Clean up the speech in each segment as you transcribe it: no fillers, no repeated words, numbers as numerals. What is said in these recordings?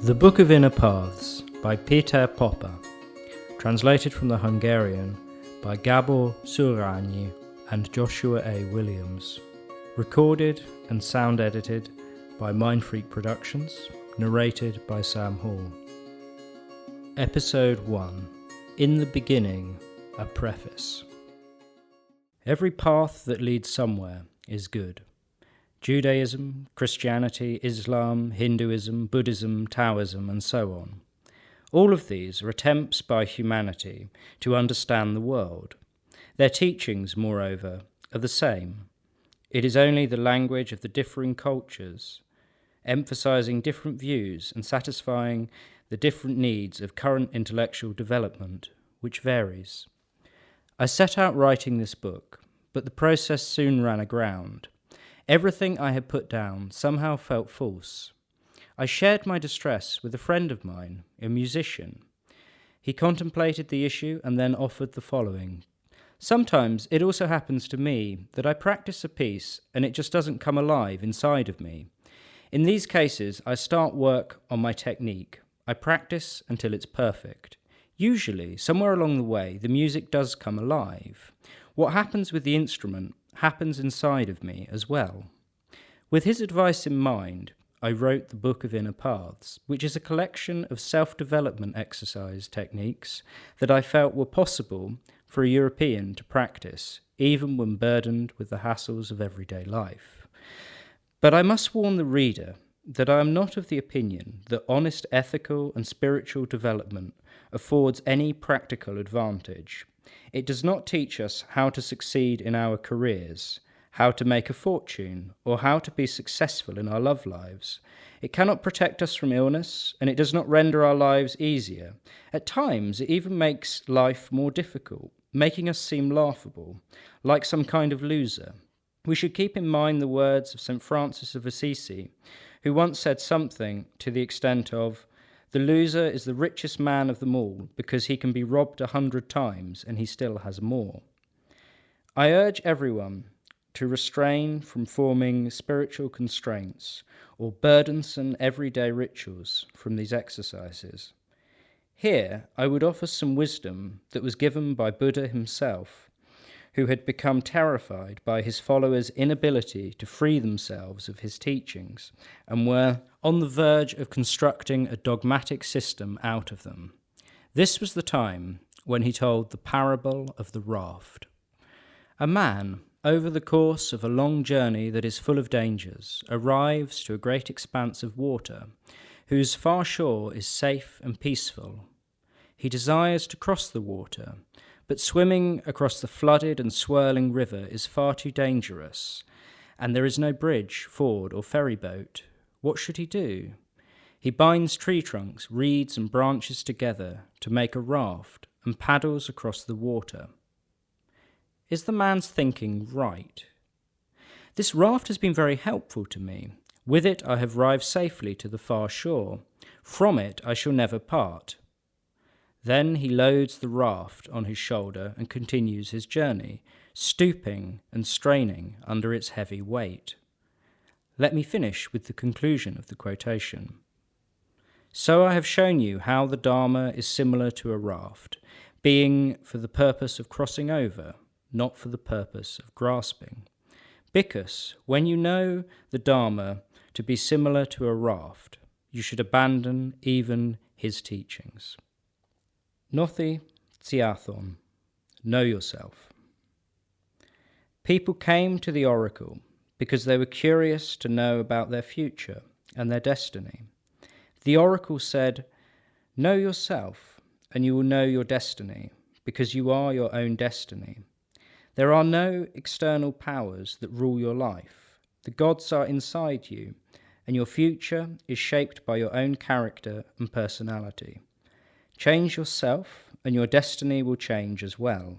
The Book of Inner Paths by Péter Popper, translated from the Hungarian by Gábor Szurányi and Joshua A. Williams, recorded and sound edited by Mindfreak Productions, narrated by Sam Hall. Episode 1. In the Beginning, a Preface. Every path that leads somewhere is good. Judaism, Christianity, Islam, Hinduism, Buddhism, Taoism, and so on. All of these are attempts by humanity to understand the world. Their teachings, moreover, are the same. It is only the language of the differing cultures, emphasizing different views and satisfying the different needs of current intellectual development, which varies. I set out writing this book, but the process soon ran aground. Everything I had put down somehow felt false. I shared my distress with a friend of mine, a musician. He contemplated the issue and then offered the following. Sometimes it also happens to me that I practice a piece and it just doesn't come alive inside of me. In these cases, I start work on my technique. I practice until it's perfect. Usually, somewhere along the way, the music does come alive. What happens with the instrument happens inside of me as well. With his advice in mind, I wrote the Book of Inner Paths, which is a collection of self-development exercise techniques that I felt were possible for a European to practice, even when burdened with the hassles of everyday life. But I must warn the reader that I am not of the opinion that honest ethical and spiritual development affords any practical advantage. It does not teach us how to succeed in our careers, how to make a fortune, or how to be successful in our love lives. It cannot protect us from illness, and it does not render our lives easier. At times, it even makes life more difficult, making us seem laughable, like some kind of loser. We should keep in mind the words of St. Francis of Assisi, who once said something to the extent of, "The loser is the richest man of them all because he can be robbed 100 times and he still has more." I urge everyone to restrain from forming spiritual constraints or burdensome everyday rituals from these exercises. Here, I would offer some wisdom that was given by Buddha himself, who had become terrified by his followers' inability to free themselves of his teachings and were on the verge of constructing a dogmatic system out of them. This was the time when he told the parable of the raft. A man, over the course of a long journey that is full of dangers, arrives to a great expanse of water, whose far shore is safe and peaceful. He desires to cross the water, but swimming across the flooded and swirling river is far too dangerous, and there is no bridge, ford, or ferry boat. What should he do? He binds tree trunks, reeds, and branches together to make a raft and paddles across the water. Is the man's thinking right? This raft has been very helpful to me. With it I have arrived safely to the far shore. From it I shall never part. Then he loads the raft on his shoulder and continues his journey, stooping and straining under its heavy weight. Let me finish with the conclusion of the quotation. So I have shown you how the Dharma is similar to a raft, being for the purpose of crossing over, not for the purpose of grasping. Because when you know the Dharma to be similar to a raft, you should abandon even his teachings. Nothi Tsiathon, know yourself. People came to the oracle because they were curious to know about their future and their destiny. The oracle said, "Know yourself, and you will know your destiny, because you are your own destiny. There are no external powers that rule your life. The gods are inside you, and your future is shaped by your own character and personality. Change yourself, and your destiny will change as well.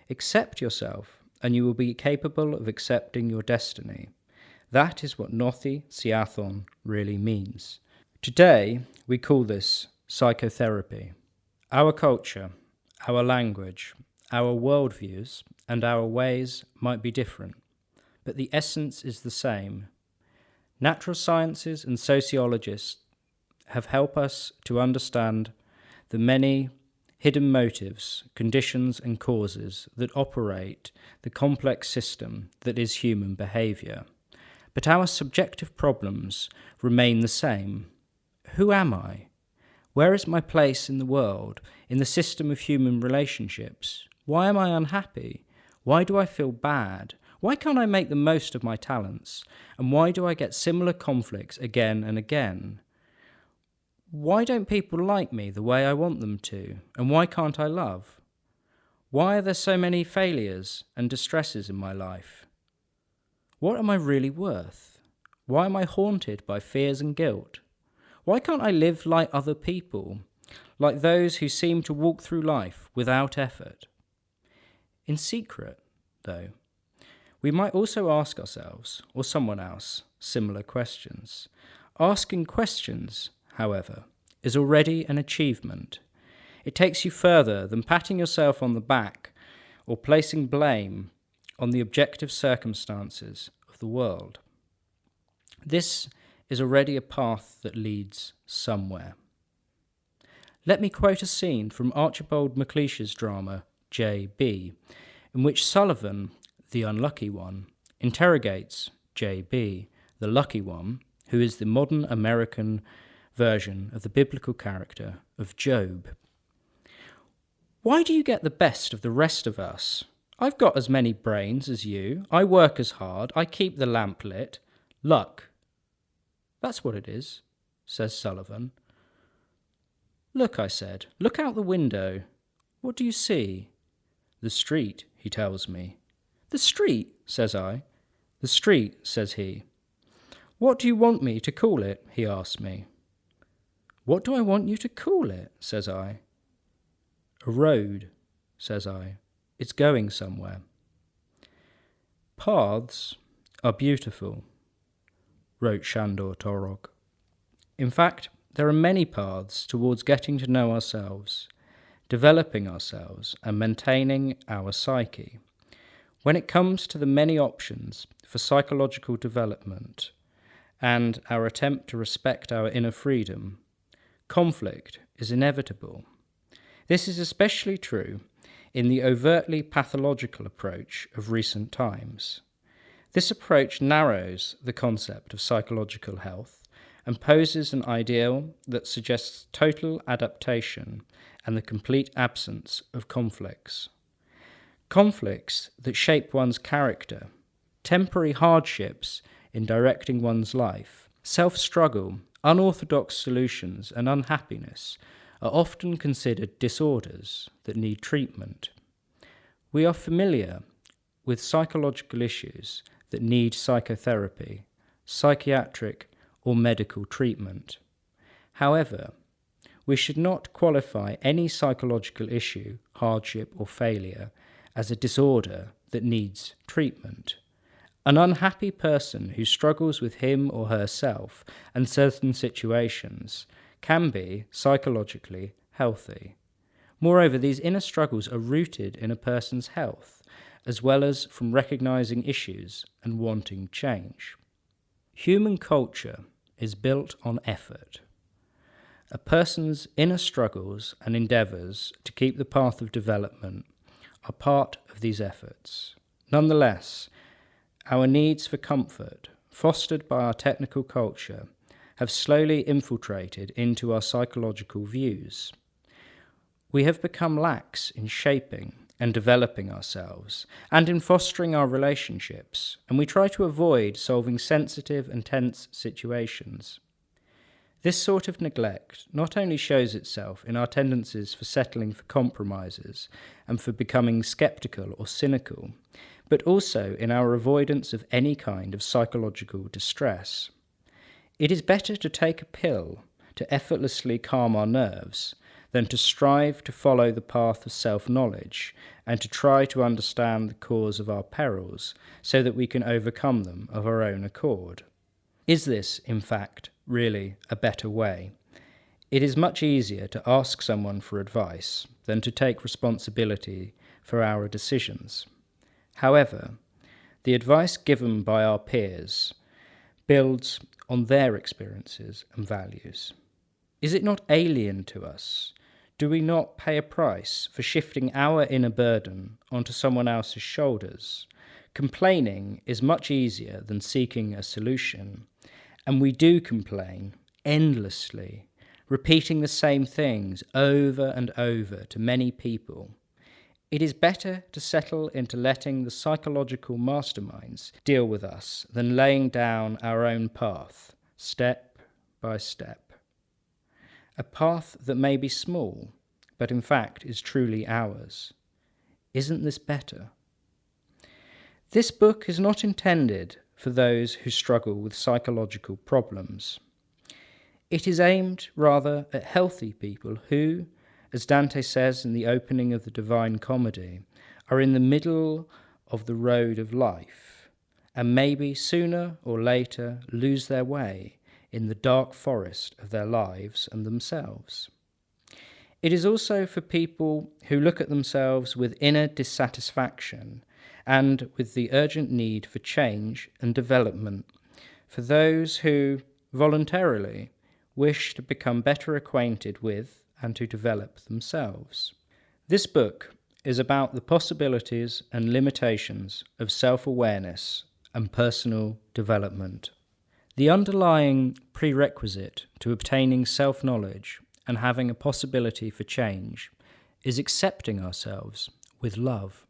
Accept yourself, and you will be capable of accepting your destiny. That is what Nothi Tsiathon really means." Today, we call this psychotherapy. Our culture, our language, our worldviews, and our ways might be different, but the essence is the same. Natural sciences and sociologists have helped us to understand the many hidden motives, conditions and causes that operate the complex system that is human behaviour. But our subjective problems remain the same. Who am I? Where is my place in the world, in the system of human relationships? Why am I unhappy? Why do I feel bad? Why can't I make the most of my talents? And why do I get similar conflicts again and again? Why don't people like me the way I want them to? And why can't I love? Why are there so many failures and distresses in my life? What am I really worth? Why am I haunted by fears and guilt? Why can't I live like other people, like those who seem to walk through life without effort? In secret, though, we might also ask ourselves, or someone else, similar questions. Asking questions, however, is already an achievement. It takes you further than patting yourself on the back or placing blame on the objective circumstances of the world. This is already a path that leads somewhere. Let me quote a scene from Archibald MacLeish's drama J.B., in which Sullivan, the unlucky one, interrogates J.B., the lucky one, who is the modern American version of the biblical character of Job. Why do you get the best of the rest of us? I've got as many brains as you. I work as hard. I keep the lamp lit. Luck. That's what it is, says Sullivan. Look, I said. Look out the window. What do you see? The street, he tells me. The street, says I. The street, says he. What do you want me to call it? He asks me. What do I want you to call it? Says I. A road, says I. It's going somewhere. Paths are beautiful, wrote Sandor Torok. In fact, there are many paths towards getting to know ourselves, developing ourselves, and maintaining our psyche. When it comes to the many options for psychological development and our attempt to respect our inner freedom, conflict is inevitable. This is especially true in the overtly pathological approach of recent times. This approach narrows the concept of psychological health and poses an ideal that suggests total adaptation and the complete absence of conflicts. Conflicts that shape one's character, temporary hardships in directing one's life, self-struggle, unorthodox solutions, and unhappiness are often considered disorders that need treatment. We are familiar with psychological issues that need psychotherapy, psychiatric or medical treatment. However, we should not qualify any psychological issue, hardship or failure as a disorder that needs treatment. An unhappy person who struggles with him or herself and certain situations can be psychologically healthy. Moreover, these inner struggles are rooted in a person's health, as well as from recognizing issues and wanting change. Human culture is built on effort. A person's inner struggles and endeavours to keep the path of development are part of these efforts. Nonetheless, our needs for comfort, fostered by our technical culture, have slowly infiltrated into our psychological views. We have become lax in shaping and developing ourselves and in fostering our relationships, and we try to avoid solving sensitive and tense situations. This sort of neglect not only shows itself in our tendencies for settling for compromises and for becoming skeptical or cynical, but also in our avoidance of any kind of psychological distress. It is better to take a pill to effortlessly calm our nerves than to strive to follow the path of self-knowledge and to try to understand the cause of our perils so that we can overcome them of our own accord. Is this, in fact, really a better way? It is much easier to ask someone for advice than to take responsibility for our decisions. However, the advice given by our peers builds on their experiences and values. Is it not alien to us? Do we not pay a price for shifting our inner burden onto someone else's shoulders? Complaining is much easier than seeking a solution, and we do complain endlessly, repeating the same things over and over to many people. It is better to settle into letting the psychological masterminds deal with us than laying down our own path, step by step. A path that may be small, but in fact is truly ours. Isn't this better? This book is not intended for those who struggle with psychological problems. It is aimed rather at healthy people who, as Dante says in the opening of the Divine Comedy, are in the middle of the road of life, and maybe sooner or later lose their way in the dark forest of their lives and themselves. It is also for people who look at themselves with inner dissatisfaction and with the urgent need for change and development, for those who voluntarily wish to become better acquainted with and to develop themselves. This book is about the possibilities and limitations of self-awareness and personal development. The underlying prerequisite to obtaining self-knowledge and having a possibility for change is accepting ourselves with love.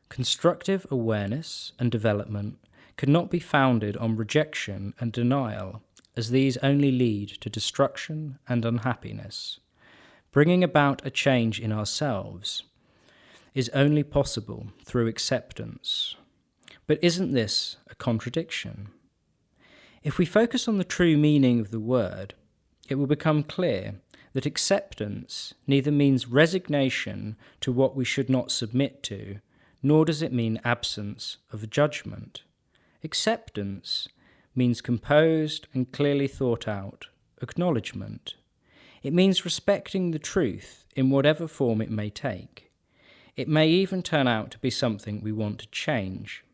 Constructive awareness and development cannot be founded on rejection and denial, as these only lead to destruction and unhappiness. Bringing about a change in ourselves is only possible through acceptance. But isn't this a contradiction? If we focus on the true meaning of the word, it will become clear that acceptance neither means resignation to what we should not submit to, nor does it mean absence of judgment. Acceptance means composed and clearly thought out acknowledgement. It means respecting the truth in whatever form it may take. It may even turn out to be something we want to change.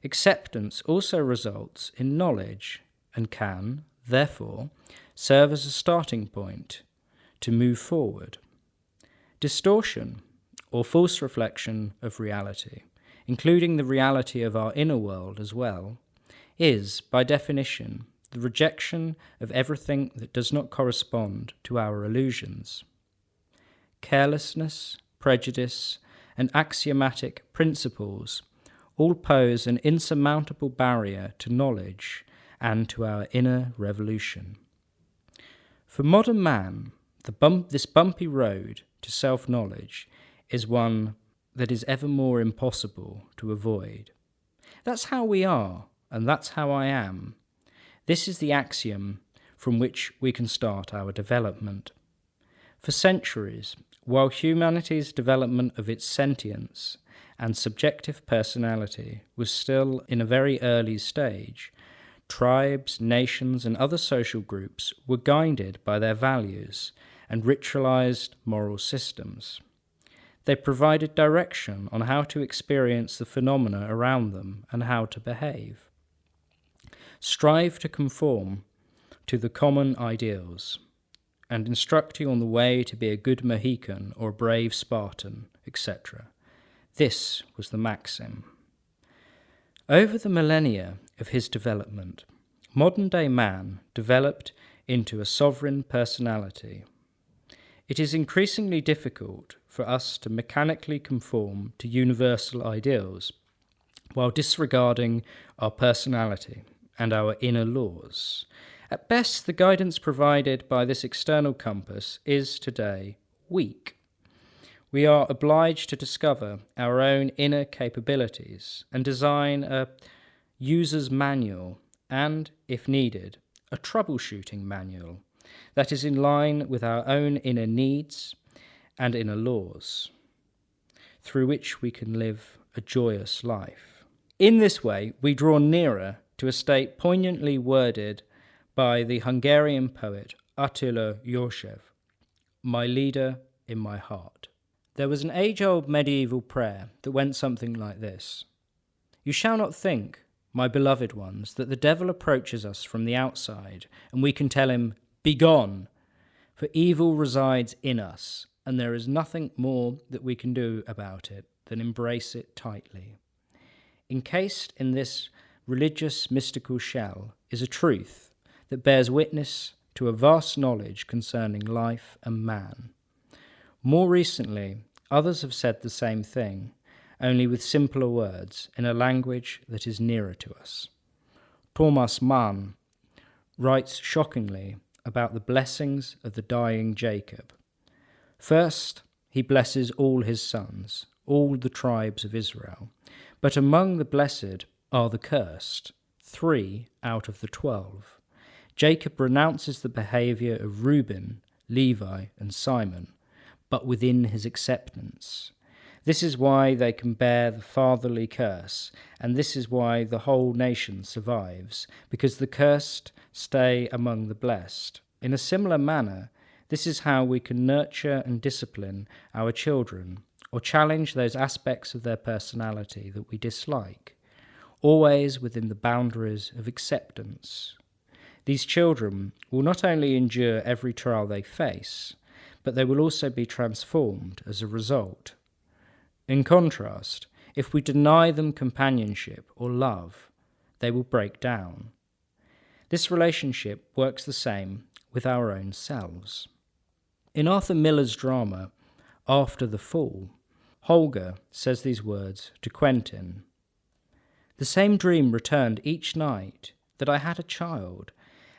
Acceptance also results in knowledge and can, therefore, serve as a starting point to move forward. Distortion, or false reflection of reality, including the reality of our inner world as well, is, by definition, the rejection of everything that does not correspond to our illusions. Carelessness, prejudice, and axiomatic principles all pose an insurmountable barrier to knowledge and to our inner revolution. For modern man, this bumpy road to self-knowledge is one that is ever more impossible to avoid. That's how we are, and that's how I am. This is the axiom from which we can start our development. For centuries, while humanity's development of its sentience and subjective personality was still in a very early stage, tribes, nations, and other social groups were guided by their values and ritualized moral systems. They provided direction on how to experience the phenomena around them and how to behave. Strive to conform to the common ideals and instruct you on the way to be a good Mohican or a brave Spartan, etc. This was the maxim. Over the millennia of his development, modern-day man developed into a sovereign personality. It is increasingly difficult for us to mechanically conform to universal ideals while disregarding our personality and our inner laws. At best, the guidance provided by this external compass is today weak. We are obliged to discover our own inner capabilities and design a user's manual and, if needed, a troubleshooting manual that is in line with our own inner needs and inner laws, through which we can live a joyous life. In this way, we draw nearer to a state poignantly worded by the Hungarian poet Attila József, "My leader in my heart." There was an age-old medieval prayer that went something like this: "You shall not think, my beloved ones, that the devil approaches us from the outside and we can tell him, 'Begone!' For evil resides in us, and there is nothing more that we can do about it than embrace it tightly. Encased in this religious mystical shell is a truth that bears witness to a vast knowledge concerning life and man. More recently, others have said the same thing, only with simpler words, in a language that is nearer to us. Thomas Mann writes shockingly about the blessings of the dying Jacob. First, he blesses all his sons, all the tribes of Israel. But among the blessed are the cursed, 3 out of the 12. Jacob renounces the behavior of Reuben, Levi, and Simon, but within his acceptance. This is why they can bear the fatherly curse, and this is why the whole nation survives, because the cursed stay among the blessed. In a similar manner, this is how we can nurture and discipline our children, or challenge those aspects of their personality that we dislike, always within the boundaries of acceptance. These children will not only endure every trial they face, but they will also be transformed as a result. In contrast, if we deny them companionship or love, they will break down. This relationship works the same with our own selves. In Arthur Miller's drama, After the Fall, Holger says these words to Quentin. The same dream returned each night, that I had a child,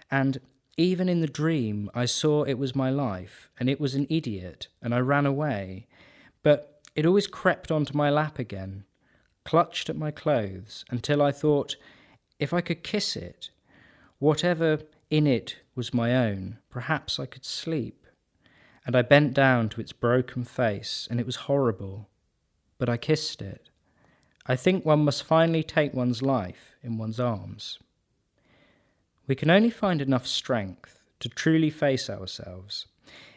and even in the dream I saw it was my life, and it was an idiot, and I ran away. But it always crept onto my lap again, clutched at my clothes, until I thought, if I could kiss it, whatever in it was my own, perhaps I could sleep. And I bent down to its broken face, and it was horrible, but I kissed it. I think one must finally take one's life in one's arms. We can only find enough strength to truly face ourselves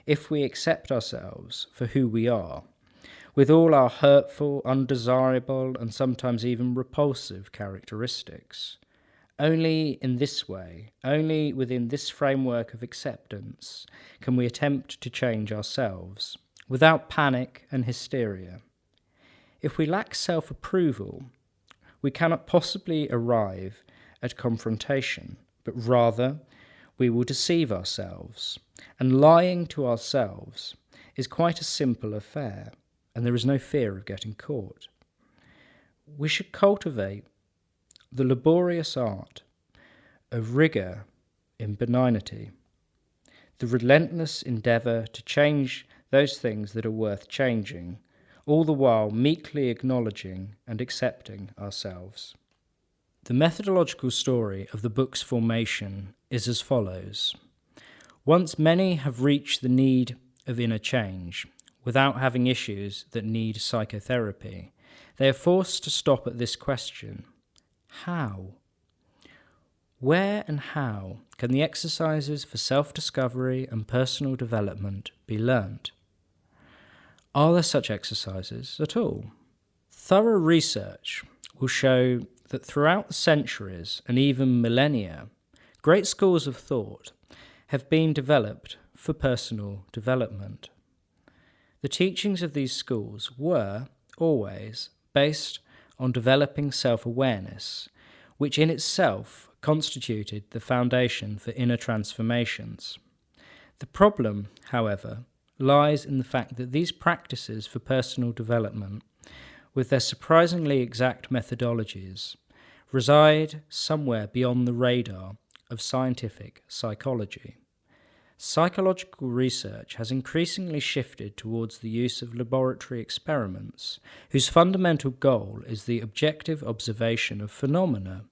if we accept ourselves for who we are, with all our hurtful, undesirable, and sometimes even repulsive characteristics. Only in this way, only within this framework of acceptance, can we attempt to change ourselves, without panic and hysteria. If we lack self-approval, we cannot possibly arrive at confrontation, but rather we will deceive ourselves. And lying to ourselves is quite a simple affair, and there is no fear of getting caught. We should cultivate the laborious art of rigour in benignity, the relentless endeavour to change those things that are worth changing, all the while meekly acknowledging and accepting ourselves. The methodological story of the book's formation is as follows. Once many have reached the need of inner change, without having issues that need psychotherapy, they are forced to stop at this question. How? Where and how can the exercises for self-discovery and personal development be learnt? Are there such exercises at all? Thorough research will show that throughout the centuries and even millennia, great schools of thought have been developed for personal development. The teachings of these schools were, always, based on developing self-awareness, which in itself constituted the foundation for inner transformations. The problem, however, lies in the fact that these practices for personal development, with their surprisingly exact methodologies, reside somewhere beyond the radar of scientific psychology. Psychological research has increasingly shifted towards the use of laboratory experiments, whose fundamental goal is the objective observation of phenomena,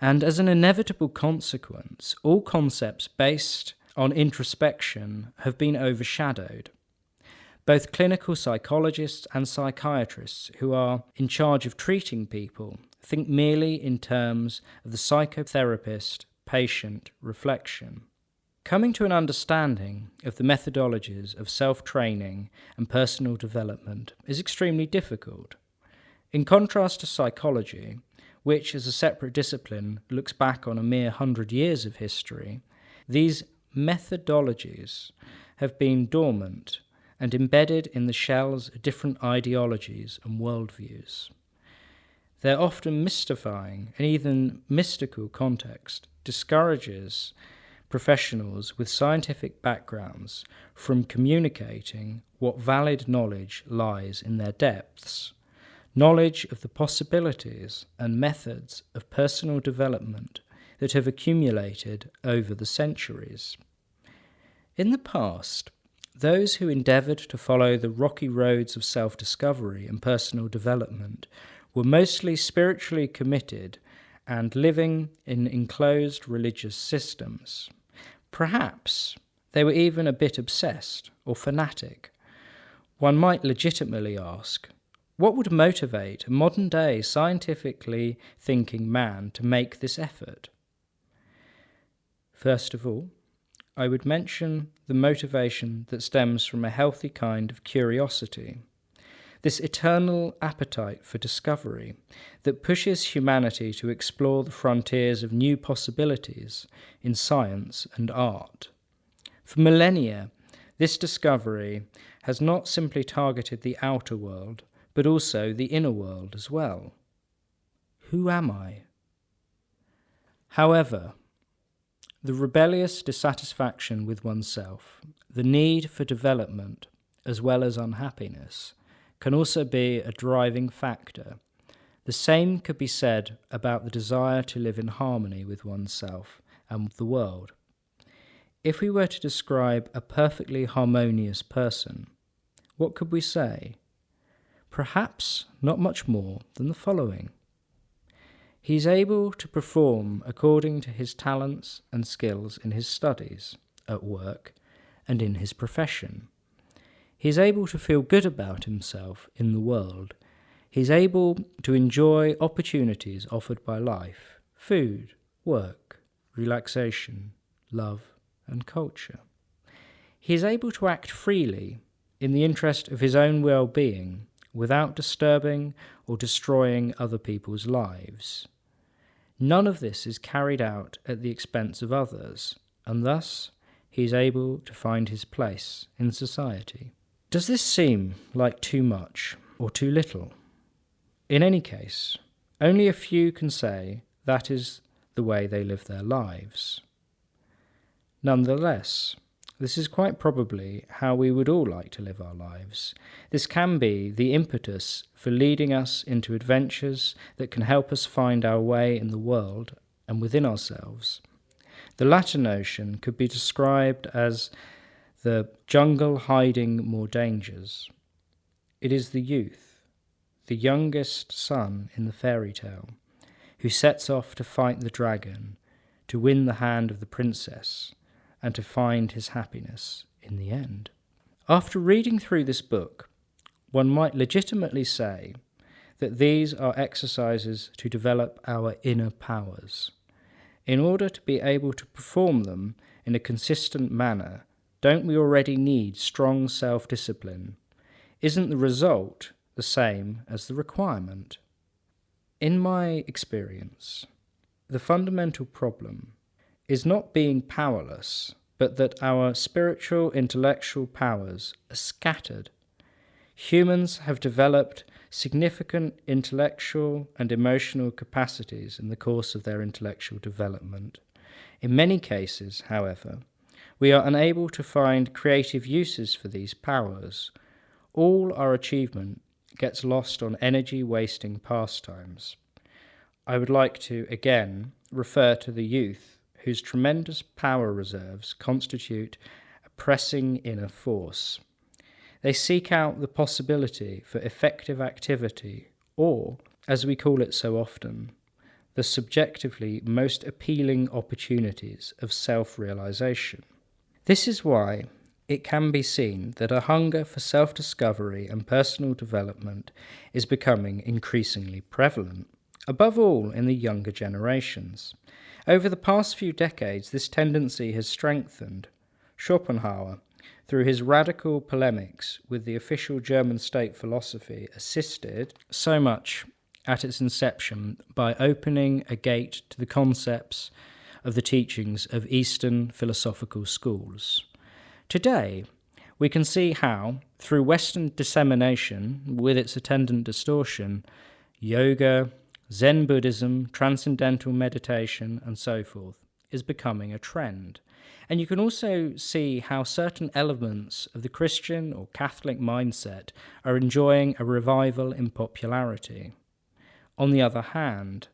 and as an inevitable consequence, all concepts based on introspection have been overshadowed. Both clinical psychologists and psychiatrists who are in charge of treating people think merely in terms of the psychotherapist-patient reflection. Coming to an understanding of the methodologies of self-training and personal development is extremely difficult. In contrast to psychology, which as a separate discipline looks back on a mere 100 years of history, these methodologies have been dormant and embedded in the shells of different ideologies and worldviews. Their often mystifying and even mystical context discourages professionals with scientific backgrounds from communicating what valid knowledge lies in their depths, knowledge of the possibilities and methods of personal development that have accumulated over the centuries. In the past, those who endeavoured to follow the rocky roads of self-discovery and personal development were mostly spiritually committed and living in enclosed religious systems. Perhaps they were even a bit obsessed or fanatic. One might legitimately ask, what would motivate a modern-day scientifically thinking man to make this effort? First of all, I would mention the motivation that stems from a healthy kind of curiosity, this eternal appetite for discovery that pushes humanity to explore the frontiers of new possibilities in science and art. For millennia, this discovery has not simply targeted the outer world, but also the inner world as well. Who am I? However, the rebellious dissatisfaction with oneself, the need for development, as well as unhappiness, can also be a driving factor. The same could be said about the desire to live in harmony with oneself and with the world. If we were to describe a perfectly harmonious person, what could we say? Perhaps not much more than the following. He is able to perform according to his talents and skills in his studies, at work, and in his profession. He is able to feel good about himself in the world. He is able to enjoy opportunities offered by life, food, work, relaxation, love, and culture. He is able to act freely in the interest of his own well-being without disturbing or destroying other people's lives. None of this is carried out at the expense of others, and thus he is able to find his place in society. Does this seem like too much or too little? In any case, only a few can say that is the way they live their lives. Nonetheless, this is quite probably how we would all like to live our lives. This can be the impetus for leading us into adventures that can help us find our way in the world and within ourselves. The latter notion could be described as the jungle hiding more dangers. It is the youth, the youngest son in the fairy tale, who sets off to fight the dragon, to win the hand of the princess, and to find his happiness in the end. After reading through this book, one might legitimately say that these are exercises to develop our inner powers. In order to be able to perform them in a consistent manner, don't we already need strong self-discipline? Isn't the result the same as the requirement? In my experience, the fundamental problem is not being powerless, but that our spiritual, intellectual powers are scattered. Humans have developed significant intellectual and emotional capacities in the course of their intellectual development. In many cases, however, we are unable to find creative uses for these powers. All our achievement gets lost on energy-wasting pastimes. I would like to, again, refer to the youth whose tremendous power reserves constitute a pressing inner force. They seek out the possibility for effective activity, or, as we call it so often, the subjectively most appealing opportunities of self-realization. This is why it can be seen that a hunger for self-discovery and personal development is becoming increasingly prevalent, above all in the younger generations. Over the past few decades, this tendency has strengthened. Schopenhauer, through his radical polemics with the official German state philosophy, assisted so much at its inception by opening a gate to the concepts of the teachings of Eastern philosophical schools. Today, we can see how, through Western dissemination, with its attendant distortion, yoga, Zen Buddhism, transcendental meditation, and so forth, is becoming a trend. And you can also see how certain elements of the Christian or Catholic mindset are enjoying a revival in popularity. On the other hand,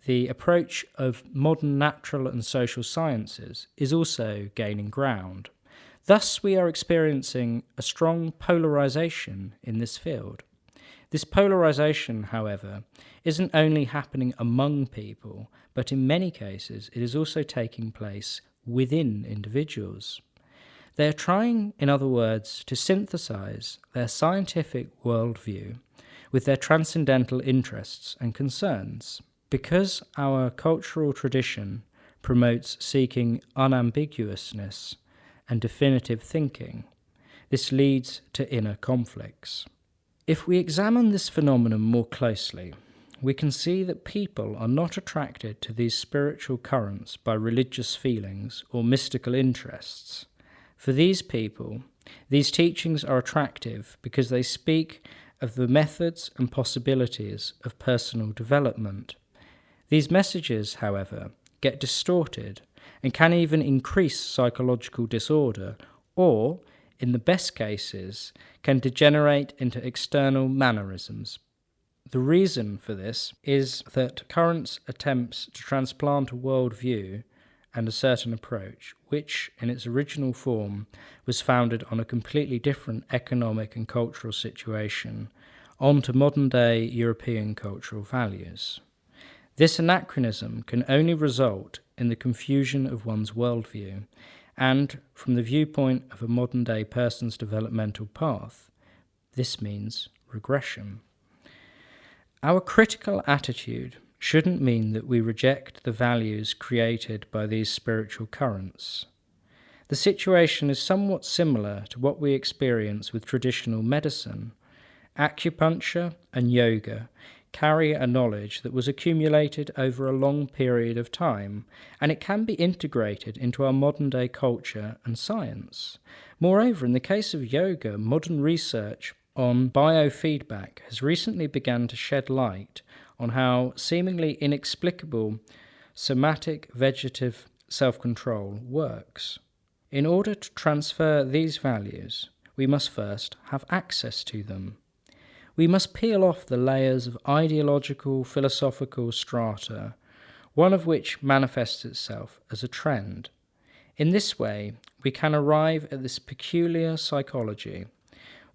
the approach of modern natural and social sciences is also gaining ground. Thus, we are experiencing a strong polarization in this field. This polarization, however, isn't only happening among people, but in many cases it is also taking place within individuals. They are trying, in other words, to synthesize their scientific worldview with their transcendental interests and concerns. Because our cultural tradition promotes seeking unambiguousness and definitive thinking, this leads to inner conflicts. If we examine this phenomenon more closely, we can see that people are not attracted to these spiritual currents by religious feelings or mystical interests. For these people, these teachings are attractive because they speak of the methods and possibilities of personal development. These messages, however, get distorted and can even increase psychological disorder or, in the best cases, can degenerate into external mannerisms. The reason for this is that current attempts to transplant a worldview and a certain approach, which in its original form was founded on a completely different economic and cultural situation, onto modern-day European cultural values. This anachronism can only result in the confusion of one's worldview, and, from the viewpoint of a modern-day person's developmental path, this means regression. Our critical attitude shouldn't mean that we reject the values created by these spiritual currents. The situation is somewhat similar to what we experience with traditional medicine. Acupuncture and yoga carry a knowledge that was accumulated over a long period of time, and it can be integrated into our modern-day culture and science. Moreover, in the case of yoga, modern research on biofeedback has recently begun to shed light on how seemingly inexplicable somatic vegetative self-control works. In order to transfer these values, we must first have access to them. We must peel off the layers of ideological, philosophical strata, one of which manifests itself as a trend. In this way, we can arrive at this peculiar psychology,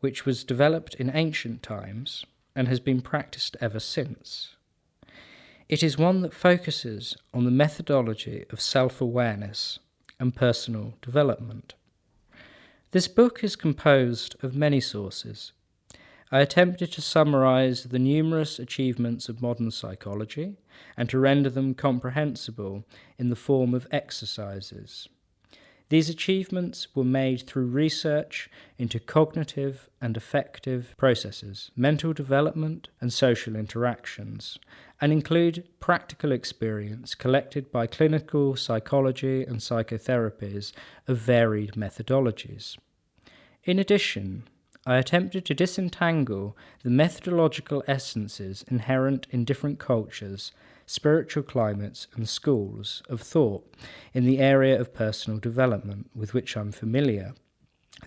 which was developed in ancient times and has been practiced ever since. It is one that focuses on the methodology of self-awareness and personal development. This book is composed of many sources. I attempted to summarize the numerous achievements of modern psychology and to render them comprehensible in the form of exercises. These achievements were made through research into cognitive and affective processes, mental development, and social interactions, and include practical experience collected by clinical psychology and psychotherapies of varied methodologies. In addition, I attempted to disentangle the methodological essences inherent in different cultures, spiritual climates, and schools of thought in the area of personal development with which I'm familiar.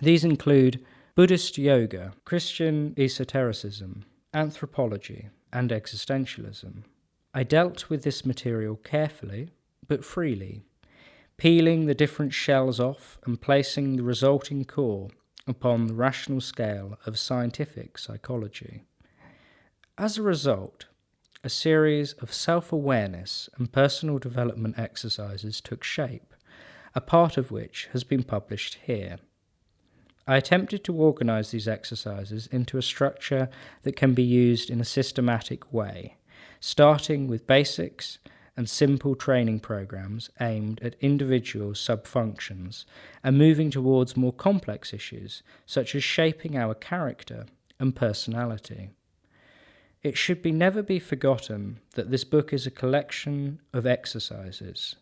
These include Buddhist yoga, Christian esotericism, anthropology, and existentialism. I dealt with this material carefully, but freely, peeling the different shells off and placing the resulting core upon the rational scale of scientific psychology. As a result, a series of self-awareness and personal development exercises took shape, a part of which has been published here. I attempted to organize these exercises into a structure that can be used in a systematic way, starting with basics and simple training programs aimed at individual sub-functions and moving towards more complex issues such as shaping our character and personality. It should never be forgotten that this book is a collection of exercises.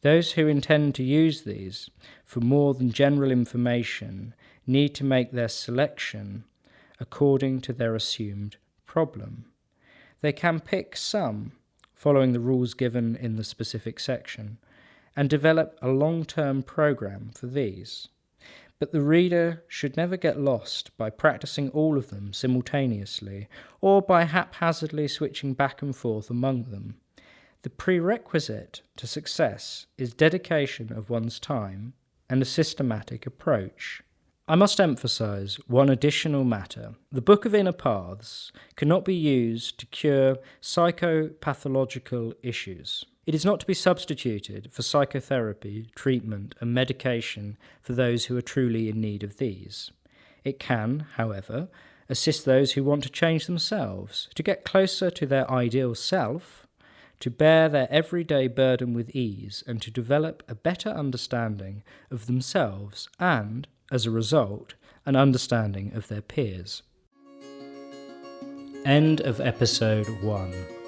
Those who intend to use these for more than general information need to make their selection according to their assumed problem. They can pick some, following the rules given in the specific section, and develop a long-term program for these. But the reader should never get lost by practicing all of them simultaneously or by haphazardly switching back and forth among them. The prerequisite to success is dedication of one's time and a systematic approach. I must emphasize one additional matter. The Book of Inner Paths cannot be used to cure psychopathological issues. It is not to be substituted for psychotherapy, treatment, and medication for those who are truly in need of these. It can, however, assist those who want to change themselves, to get closer to their ideal self, to bear their everyday burden with ease, and to develop a better understanding of themselves and, as a result, an understanding of their peers. End of episode 1.